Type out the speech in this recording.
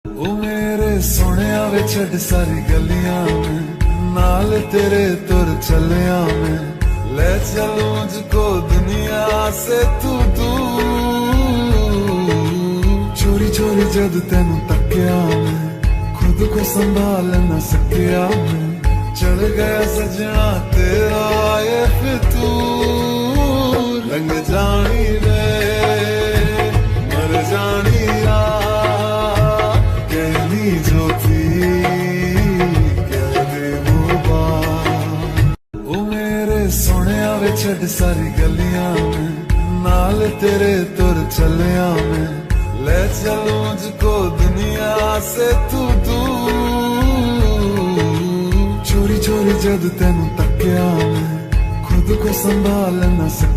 ओ मेरे सोनिया वे छड़ सारी गलियां में नाल तेरे तुर चलिया मैं ले चलूं मुझको दुनिया से तू दूर चोरी चोरी जद तेनू तकिया मैं खुद को संभाल न सकिया मैं चढ़ गया सजना तेरा ये फितूर रंग जानी रे मर जानी रा कहनी जो थी कह दे वो बात ओ मेरे सोनिया वे छड़ सारी गलियां में नाल तेरे तुर चलिया मैं ले चलूं मुझको दुनिया से तू दूर चोरी चोरी जद तेनू तकिया मैं खुद को संभाल न सकिया